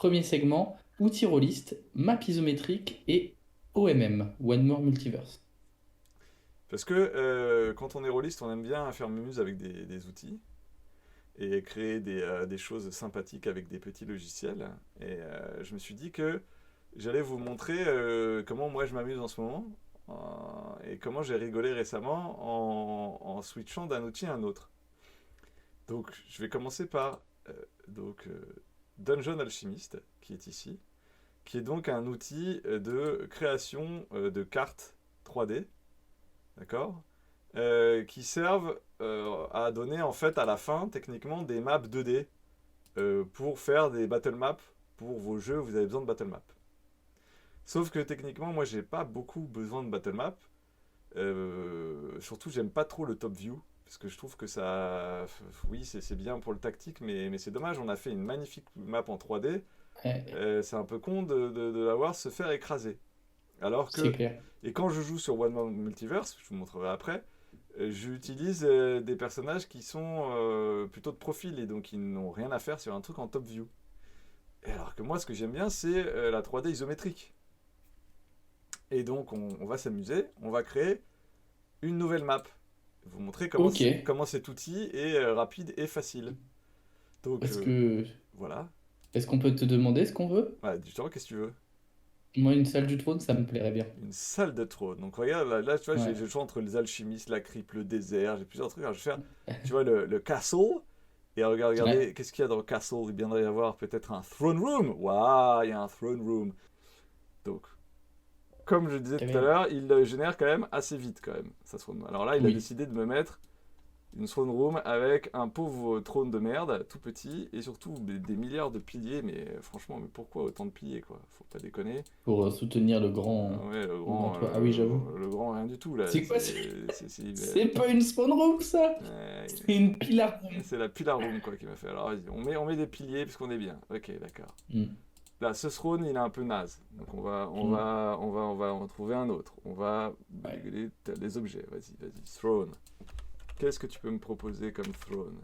Premier segment, outils rôliste, map isométrique et OMM, One More Multiverse. Parce que quand on est rôliste, on aime bien faire muse avec des outils et créer des choses sympathiques avec des petits logiciels. Et je me suis dit que j'allais vous montrer comment moi je m'amuse en ce moment et comment j'ai rigolé récemment en switchant d'un outil à un autre. Donc je vais commencer par euh, donc, Dungeon Alchemist, qui est ici, qui est donc un outil de création de cartes 3D, d'accord, qui servent à donner en fait à la fin techniquement des maps 2D pour faire des battle maps pour vos jeux. Vous avez besoin de battle maps. Sauf que techniquement, moi, j'ai pas beaucoup besoin de battle map. Surtout, j'aime pas trop le top view. Parce que je trouve que ça. Oui, c'est bien pour le tactique, mais c'est dommage. On a fait une magnifique map en 3D. Ouais, C'est un peu con de la voir se faire écraser. Alors c'est que. clair. Et quand je joue sur One Man Multiverse, je vous montrerai après, j'utilise des personnages qui sont plutôt de profil et donc ils n'ont rien à faire sur un truc en top view. Et alors que moi, ce que j'aime bien, c'est la 3D isométrique. Et donc, on va s'amuser, on va créer une nouvelle map. Vous montrer Ok. comment cet outil est rapide et facile. Donc, Est-ce que voilà. est-ce qu'on peut te demander ce qu'on veut? Voilà, dis-toi, qu'est-ce que tu veux? Moi, une salle du trône, ça me plairait bien. Une salle de trône. Donc, regarde, là, tu vois, j'ai Ouais. le choix entre les alchimistes, la crypte, le désert, j'ai plusieurs trucs. Alors, je vais faire, tu vois, le castle. Et Ouais. regardez, qu'est-ce qu'il y a dans le castle? Il viendrait y avoir peut-être un throne room. Waouh, il y a un throne room. Donc, comme je disais Très tout à bien. l'heure, il le génère quand même assez vite, quand même, sa throne room. Alors là, il a Oui. décidé de me mettre une throne room avec un pauvre trône de merde, tout petit, et surtout des milliards de piliers. Mais franchement, mais pourquoi autant de piliers, quoi? Faut pas déconner. Pour soutenir le grand, Ouais, le grand toit. Ah oui, j'avoue. le grand rien du tout, là. C'est quoi? C'est C'est pas une spawn room, ça? euh, C'est une pillar room. c'est la pillar room, quoi, qui m'a fait. Alors, vas-y, on met des piliers, parce qu'on est bien. Ok, d'accord. Hmm. Là, ce throne, il est un peu naze. Donc, Hmm. on va en trouver un autre. On va Ouais. les objets. Vas-y, vas-y. Throne. Qu'est-ce que tu peux me proposer comme throne?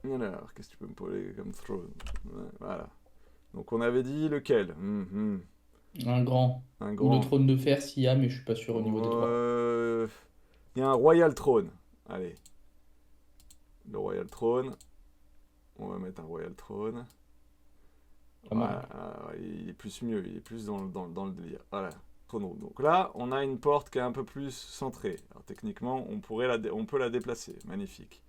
Alors, qu'est-ce que tu peux me poser comme throne? Ouais, voilà. Donc, on avait dit lequel? Un grand. Un Ou le grand. trône de fer s'il y a, mais je suis pas sûr au niveau des droits. Euh, Il y a un Royal Throne. Allez, le Royal Throne. On va mettre un Royal Throne. Pas Voilà, mal. il est plus mieux, il est plus dans le délire. Voilà, Throne Room. Donc là, on a une porte qui est un peu plus centrée. Alors techniquement, on peut la déplacer. Magnifique.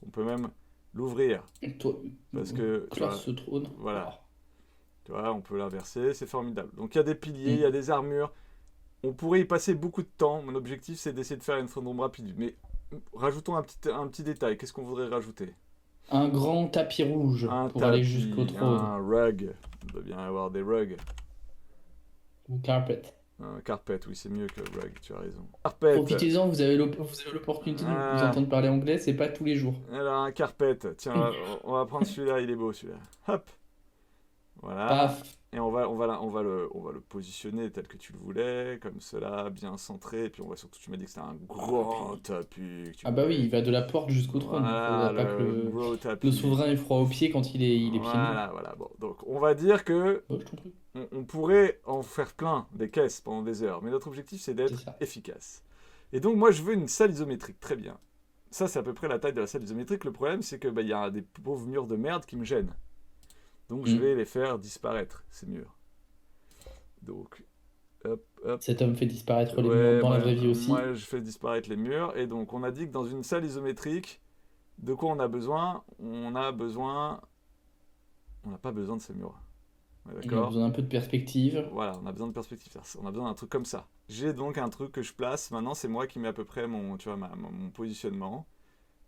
On peut même l'ouvrir. Toi, Parce que, tu classe vois, ce trône. voilà. Oh. Tu vois, on peut l'inverser, c'est formidable. Donc il y a des piliers, il y a Hmm. des armures. On pourrait y passer beaucoup de temps. Mon objectif, c'est d'essayer de faire une Throne Room rapide. Mais rajoutons un petit détail. Qu'est-ce qu'on voudrait rajouter? Un grand tapis rouge Un pour aller jusqu'au tapis, trône. un rug. Il doit bien y avoir des rugs. Ou carpet. Un carpet, oui, c'est mieux que rug, tu as raison. Carpet. Profitez-en, vous avez l'opportunité de vous Ah, entendre parler anglais, c'est pas tous les jours. alors, un carpet. Tiens, on va prendre celui-là, il est beau celui-là. Hop, voilà. Paf. Et on va le positionner tel que tu le voulais, comme cela, bien centré. Et puis on va surtout, tu m'as dit que c'était un grand tapis que tu Ah bah oui, voulais. il va de la porte jusqu'au trône. Il Voilà, faudrait pas que le gros le tapis. souverain ait froid aux pieds quand il est pieds nus. Voilà, voilà. Bon, donc on va dire que Oh, je t'en prie. on pourrait en faire plein des caisses pendant des heures, mais notre objectif c'est C'est d'être ça. efficace. Et donc moi je veux une salle isométrique, très bien. Ça c'est à peu près la taille de la salle isométrique. Le problème c'est que y a des pauvres murs de merde qui me gênent. Donc je Hmm. vais les faire disparaître, ces murs. Donc hop, hop. Cet homme fait disparaître les murs Ouais, dans la vraie vie aussi. moi je fais disparaître les murs. Et donc on a dit que dans une salle isométrique, de quoi on a besoin? On n'a pas besoin de ces murs. Ouais, On a d'accord. besoin d'un peu de perspective. Voilà, on a besoin de perspective. On a besoin d'un truc comme ça. J'ai donc un truc que je place. Maintenant, c'est moi qui mets à peu près tu vois, mon positionnement.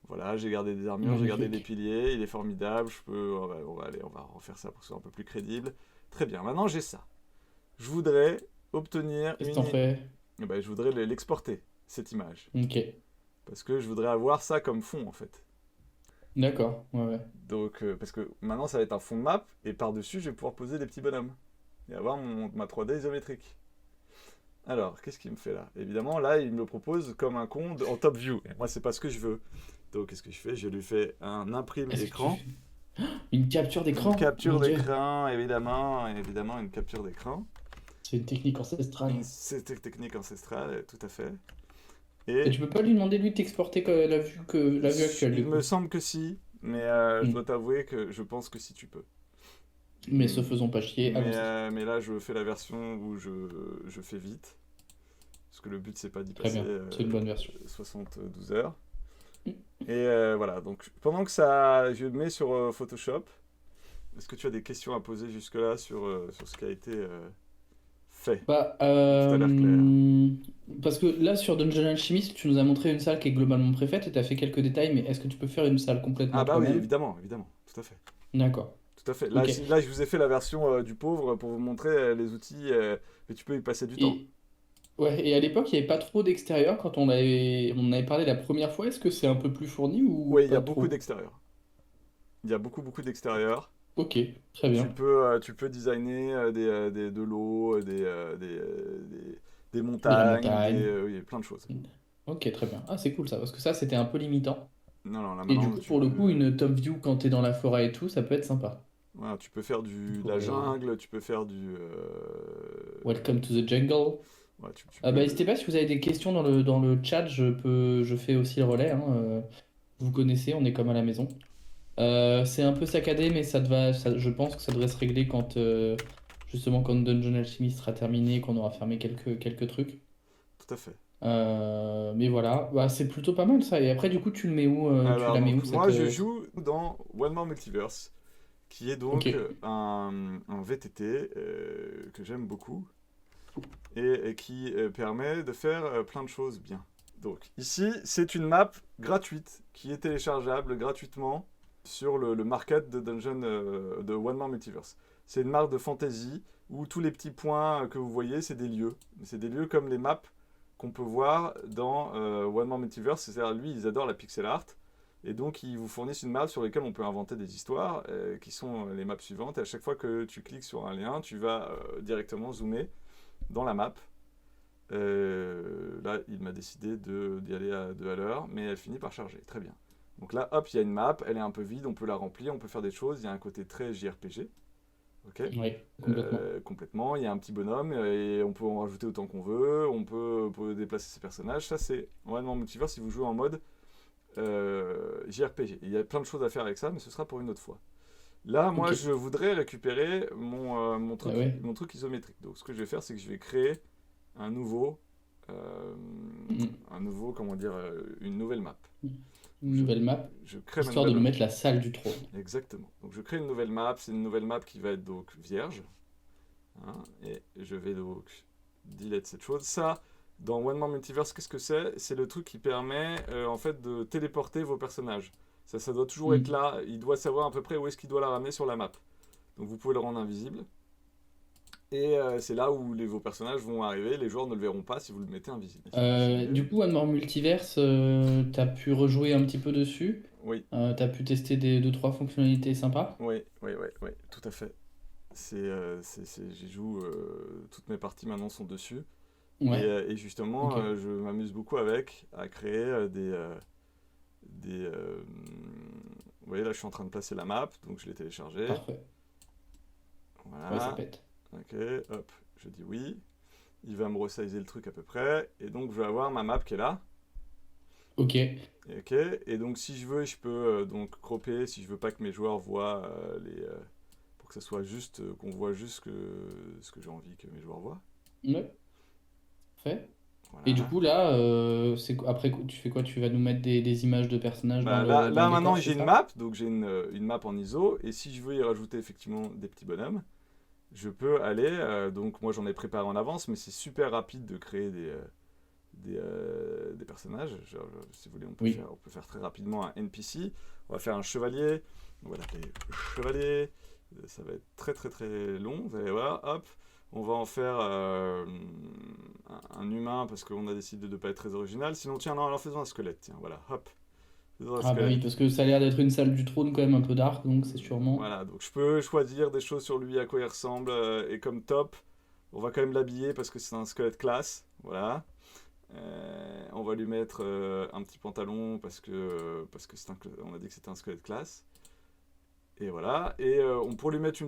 Voilà, j'ai gardé des armures, j'ai gardé des Magnifique. piliers. Il est formidable. On va refaire ça pour que ce soit un peu plus crédible. Très bien. Maintenant, j'ai ça. Je voudrais obtenir Qu'est-ce que t'en fais? eh ben, je voudrais l'exporter, cette image. Ok. Parce que je voudrais avoir ça comme fond, en fait. D'accord. Ouais, ouais. Donc, parce que maintenant, ça va être un fond de map. Et par-dessus, je vais pouvoir poser des petits bonhommes. Et avoir ma 3D isométrique. Alors, qu'est-ce qu'il me fait là? Évidemment, là, il me le propose comme un en top view. Et moi, c'est pas ce que je veux. Donc, qu'est-ce que je fais? Je lui fais un imprime Est-ce que tu... écran. Une capture Une d'écran, capture mon Dieu. d'écran, évidemment, évidemment, une capture d'écran. C'est une technique ancestrale. C'est une technique ancestrale, tout à fait. Et Et tu peux pas lui demander lui de t'exporter la vue actuelle il du me coup. semble que si, mais je Hmm. dois t'avouer que je pense que si tu peux. Mais se faisons pas chier, allons-y. Mais là, je fais la version où je fais vite. Parce que le but, c'est pas d'y Très passer bien, c'est une bonne version. 72 heures. Hmm. Et voilà, donc pendant que ça, je mets sur Photoshop, est-ce que tu as des questions à poser jusque-là sur ce qui a été fait? Bah, Tout a l'air clair. parce que là sur Dungeon Alchemist, tu nous as montré une salle qui est globalement préfaite et tu as fait quelques détails, mais est-ce que tu peux faire une salle complètement Ah bah oui, toi-même? évidemment, évidemment, tout à fait. D'accord. Tout à fait. Là, Ok. là je vous ai fait la version du pauvre pour vous montrer les outils, mais tu peux y passer du temps. Et, ouais, et à l'époque, il n'y avait pas trop d'extérieur quand on en avait parlé la première fois. Est-ce que c'est un peu plus fourni ou Oui, il y a pas beaucoup trop? d'extérieur. Il y a beaucoup d'extérieur. Ok, très bien. Tu peux designer de l'eau, des De la montagnes, montagne. oui, plein de choses. Ok, très bien. Ah, c'est cool ça, parce que ça, c'était un peu limitant. Non, non, là Et du maintenant, coup, pour le coup, une top view quand t'es dans la forêt et tout, ça peut être sympa. voilà, tu peux faire Tu de la pourrais... jungle, tu peux faire Welcome to the jungle. ouais, tu Bah, peux... n'hésitez pas si vous avez des questions dans le chat, je fais aussi le relais, hein. Vous connaissez, on est comme à la maison. C'est un peu saccadé, mais je pense que ça devrait se régler justement quand Dungeon Alchemy sera terminé, qu'on aura fermé quelques trucs. Tout à fait. Mais voilà, bah, c'est plutôt pas mal ça. Et après, du coup, tu le mets où, tu Alors, la mets donc, où moi, je joue dans One More Multiverse, qui est Ok, donc un VTT que j'aime beaucoup et qui permet de faire plein de choses bien. Donc, ici, c'est une map gratuite qui est téléchargeable gratuitement sur le market de Dungeon de One More Multiverse. C'est une map de fantasy où tous les petits points que vous voyez, c'est des lieux. C'est des lieux comme les maps qu'on peut voir dans One More Multiverse. C'est-à-dire, lui, ils adorent la pixel art. Et donc, ils vous fournissent une map sur laquelle on peut inventer des histoires, qui sont les maps suivantes. Et à chaque fois que tu cliques sur un lien, tu vas directement zoomer dans la map. Là, il m'a décidé d'y aller à 2 à l'heure, mais elle finit par charger. Très bien. Donc là, hop, il y a une map, elle est un peu vide, on peut la remplir, on peut faire des choses. Il y a un côté très JRPG. Ok. oui, complètement. Complètement. Il y a un petit bonhomme et on peut en rajouter autant qu'on veut. On peut déplacer ses personnages. Ça, c'est vraiment Multiverse si vous jouez en mode JRPG. Il y a plein de choses à faire avec ça, mais ce sera pour une autre fois. Là, moi, Ok, je voudrais récupérer bah ouais. mon truc isométrique. Donc, ce que je vais faire, c'est que je vais créer un nouveau, euh, Mm. comment dire, une nouvelle map. Une Je, nouvelle map, je crée ma histoire de nouvelle nous map. mettre la salle du trône. Exactement. Donc, je crée une nouvelle map. C'est une nouvelle map qui va être donc vierge. Hein, et je vais donc delete cette chose. Ça, dans One More Multiverse, qu'est-ce que c'est? C'est le truc qui permet en fait de téléporter vos personnages. Ça doit toujours être Mm. là. Il doit savoir à peu près où est-ce qu'il doit la ramener sur la map. Donc vous pouvez le rendre invisible. Et c'est là où vos personnages vont arriver. Les joueurs ne le verront pas si vous le mettez invisible. Du coup, One More Multiverse, t'as pu rejouer un petit peu dessus. Oui, T'as pu tester des deux, trois fonctionnalités sympas. oui, tout à fait. J'y joue, toutes mes parties maintenant sont dessus. Ouais, Et justement, ok, je m'amuse beaucoup avec à créer vous voyez, là, je suis en train de placer la map, donc je l'ai téléchargée. parfait. Ouais, ça Voilà. pète. Ok, hop, je dis oui. Il va me resizer le truc à peu près. Et donc, je vais avoir ma map qui est là. Ok, Ok, et donc si je veux, je peux donc cropper si je veux pas que mes joueurs voient pour que ça soit juste, qu'on voit juste ce que j'ai envie que mes joueurs voient. ouais, fait. Et du Voilà. coup, là, après, tu fais quoi? Tu vas nous mettre des images de personnages Bah, dans là le maintenant décor, c'est j'ai une ça? map, donc j'ai une map en ISO, et si je veux y rajouter effectivement des petits bonhommes, je peux aller, donc moi j'en ai préparé en avance, mais c'est super rapide de créer des personnages. Si vous voulez, Oui. on peut faire très rapidement un NPC. On va faire un chevalier, on va l'appeler chevalier. Ça va être très très très long, vous allez voir. Hop, on va en faire un humain parce qu'on a décidé de ne pas être très original. Sinon, tiens, non, alors faisons un squelette. Tiens, voilà, hop, faisons un Ah bah oui, squelette. parce que ça a l'air d'être une salle du trône quand même un peu dark, donc c'est sûrement... Voilà, donc je peux choisir des choses sur lui, à quoi il ressemble, et comme top, on va quand même l'habiller parce que c'est un squelette classe, voilà. On va lui mettre un petit pantalon parce que on a dit que c'était un squelette classe. Et voilà. Et on pourrait lui mettre ah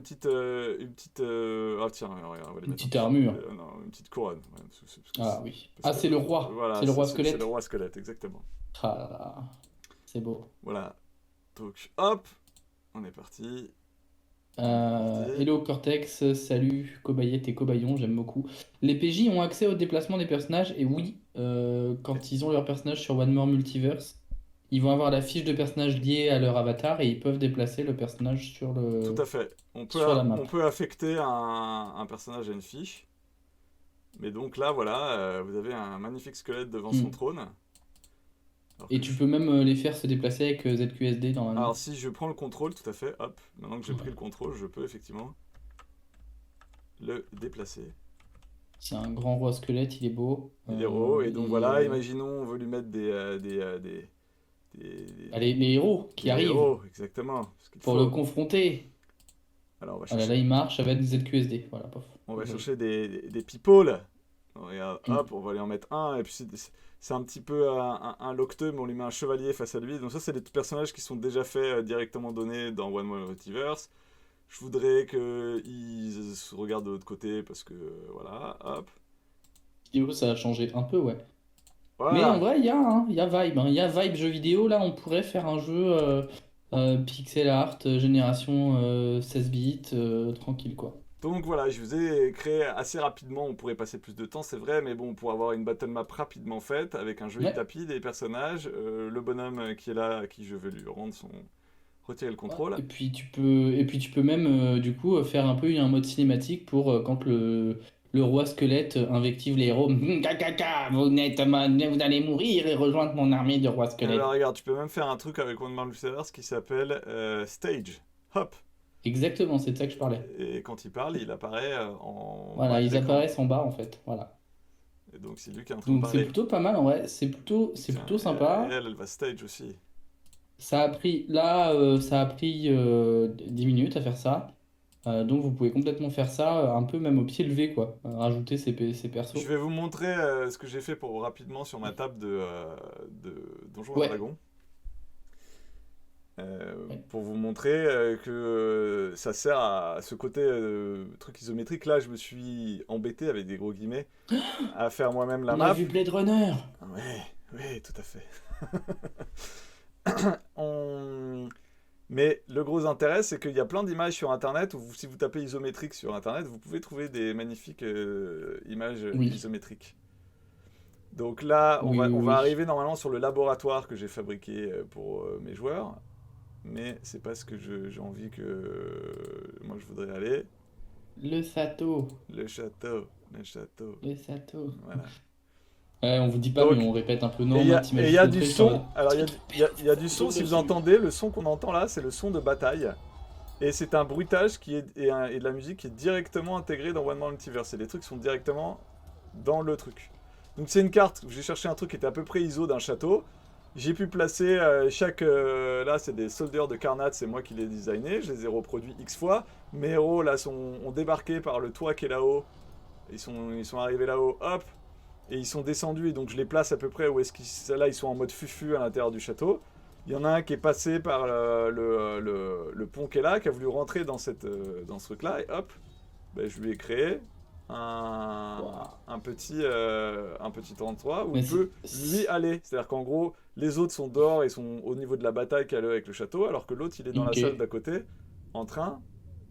tiens, regarde, on va lui Une mettre un petite petit... armure. non, une petite couronne. Ouais, Ah oui. parce Ah, que, c'est le roi. voilà, C'est le roi c'est le squelette. roi squelette, exactement. Ah là là. C'est beau. Voilà. Donc, hop, on est parti. On est parti. Hello Cortex, salut Cobayette et Cobayon, j'aime beaucoup. Les PJ ont accès au déplacement des personnages et oui, quand ils ont leur personnage sur One More Multiverse, ils vont avoir la fiche de personnage liée à leur avatar et ils peuvent déplacer le personnage Tout à fait. sur la map. On peut affecter un personnage à une fiche. Mais donc là, voilà, vous avez un magnifique squelette devant son Hmm. trône. Alors Et que tu peux même les faire se déplacer avec ZQSD Alors normalement. si je prends le contrôle, tout à fait, hop, maintenant que j'ai pris Ouais. le contrôle, je peux effectivement le déplacer. C'est un grand roi squelette, il est beau. Il est haut, et donc voilà, imaginons on veut lui mettre Les héros qui des arrivent héros, exactement, ce qu'il pour le faut. confronter. Alors Ah là là, il marche avec ZQSD. Voilà, pof. on va Désolé. chercher des people. Regarde, Hmm. hop, on va lui en mettre un, et puis c'est un petit peu un Locteux, mais on lui met un chevalier face à lui. Donc ça, c'est des personnages qui sont déjà faits directement donnés dans One More Multiverse. Je voudrais qu'ils se regardent de l'autre côté parce que voilà, hop. Vidéo, ça a changé un peu, ouais. Mais en Voilà. vrai, il y a vibe. Il y a vibe jeu vidéo. Là, on pourrait faire un jeu pixel art, génération 16 bits, tranquille, quoi. Donc voilà, je vous ai créé assez rapidement, on pourrait passer plus de temps, c'est vrai, mais bon, pour avoir une battle map rapidement faite, avec un joli Ouais. tapis, des personnages, le bonhomme qui est là, à qui je vais lui retirer le Ouais. contrôle. Et puis tu peux même, du coup, faire un peu un mode cinématique pour quand le roi squelette invective les héros. Caca, vous allez mourir et rejoindre mon armée de rois Alors squelettes. regarde, tu peux même faire un truc avec One Man Luciders qui s'appelle Stage. Hop. Exactement, c'est de ça que je parlais. Et quand il parle, il apparaît en bas Voilà, de ils l'écran. apparaissent en bas, en fait. Voilà. Et donc c'est lui qui est en train de Donc c'est parler. plutôt pas mal, en vrai. C'est Tiens, plutôt et sympa. elle va stage aussi. Ça a pris 10 minutes à faire ça. Donc vous pouvez complètement faire ça un peu même au pied levé, quoi. Rajouter ces persos. Je vais vous montrer ce que j'ai fait pour rapidement sur ma table de Donjons et Ouais. Dragons. Ouais. Pour vous montrer que ça sert à ce côté truc isométrique. Là, je me suis embêté avec des gros guillemets à faire moi-même la On a map. vu Blade Runner! Ouais, ouais, tout à fait. On- Mais le gros intérêt, c'est qu'il y a plein d'images sur Internet où si vous tapez isométrique sur Internet, vous pouvez trouver des magnifiques images Oui. isométriques. Donc là, Oui, oui, on va oui. arriver normalement sur le laboratoire que j'ai fabriqué pour mes joueurs. Mais c'est pas ce que j'ai envie que moi je voudrais aller. Le Sato. Le château, le château. Le Sato. Voilà. Ouais, on vous dit pas, mais Donc, on répète un peu. Non, et Matt, il m'a il y juste a du montré, j'étais en son. mode. Alors C'est ton père il qui y a prend du photo son. Si vous dessus. entendez, le son qu'on entend là, c'est le son de bataille. Et c'est un bruitage et de la musique qui est directement intégré dans One More Multiverse. Et les trucs sont directement dans le truc. Donc c'est une carte où j'ai cherché un truc qui était à peu près ISO d'un château. J'ai pu placer là, c'est des soldeurs de Karnat, c'est moi qui les ai designés. Je les ai reproduits X fois. Mes héros là ont débarqué par le toit qui est là-haut. Ils sont arrivés là-haut, hop. Et ils sont descendus, et donc je les place à peu près où est-ce qu'ils... Là, ils sont en mode fufu à l'intérieur du château. Il y en a un qui est passé par le pont qui est là, qui a voulu rentrer dans dans ce truc-là, et hop, ben, je lui ai créé Waouh. un petit endroit où Mais il c'est. peut, lui, aller. C'est-à-dire qu'en gros, les autres sont dehors et sont au niveau de la bataille qu'il y a avec le château, alors que l'autre, il est dans la Ok. salle d'à côté, en train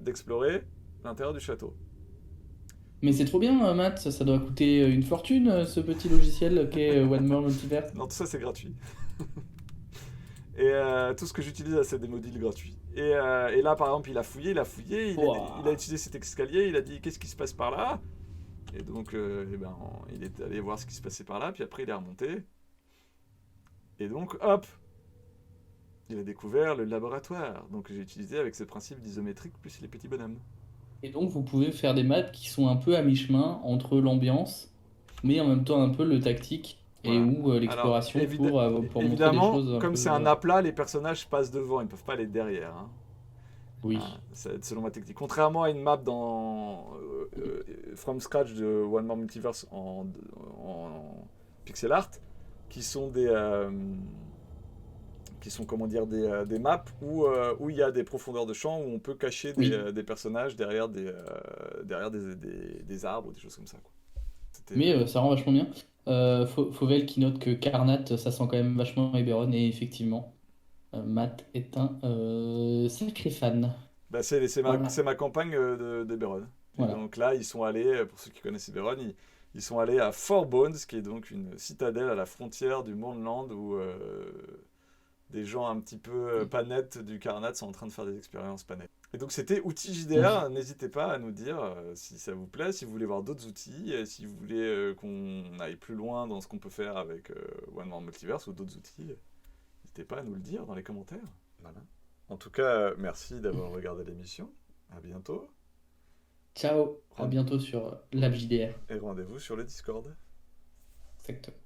d'explorer l'intérieur du château. Mais c'est trop bien, Matt. Ça doit coûter une fortune, ce petit logiciel qu'est One More Multiverse. Non, tout ça, c'est gratuit. Et tout ce que j'utilise, c'est des modules gratuits. Et là, par exemple, il a fouillé, il a Waouh. utilisé cet escalier, il a dit qu'est-ce qui se passe par là. Et donc, eh ben, il est allé voir ce qui se passait par là, puis après, il est remonté. Et donc, hop, il a découvert le laboratoire. Donc, j'ai utilisé avec ce principe d'isométrique plus les petits bonhommes. Et donc, vous pouvez faire des maps qui sont un peu à mi-chemin entre l'ambiance, mais en même temps un peu le tactique, et Voilà. ou Alors, l'exploration pour montrer des évidemment, choses un comme peu. c'est un aplat, les personnages passent devant, ils ne peuvent pas aller derrière. Hein. Oui. Ah, c'est selon ma technique. Contrairement à une map dans From Scratch de One More Multiverse en pixel art, qui sont qui sont comment dire des maps où il y a des profondeurs de champ où on peut cacher Oui. des personnages derrière des arbres ou des choses comme ça, quoi. C'était Mais ça rend vachement bien. Fauvel qui note que Carnat, ça sent quand même vachement Eberron, et effectivement, Matt est un sacré fan. bah, Voilà. c'est ma campagne d'Eberron. Et Voilà. donc là, ils sont allés, pour ceux qui connaissent Eberron, ils sont allés à Four Bones, qui est donc une citadelle à la frontière du Mournland où des gens un petit peu pas nets du Carnat sont en train de faire des expériences pas nettes. Et donc c'était Outils Donc, JDR, n'hésitez pas à nous dire si ça vous plaît, si vous voulez voir d'autres outils, si vous voulez qu'on aille plus loin dans ce qu'on peut faire avec One More Multiverse ou d'autres outils, n'hésitez pas à nous le dire dans les commentaires. Voilà. En tout cas, merci d'avoir regardé l'émission. À bientôt. ciao, à Rend- bientôt sur LabJDR. Et rendez-vous sur le Discord. Exactement.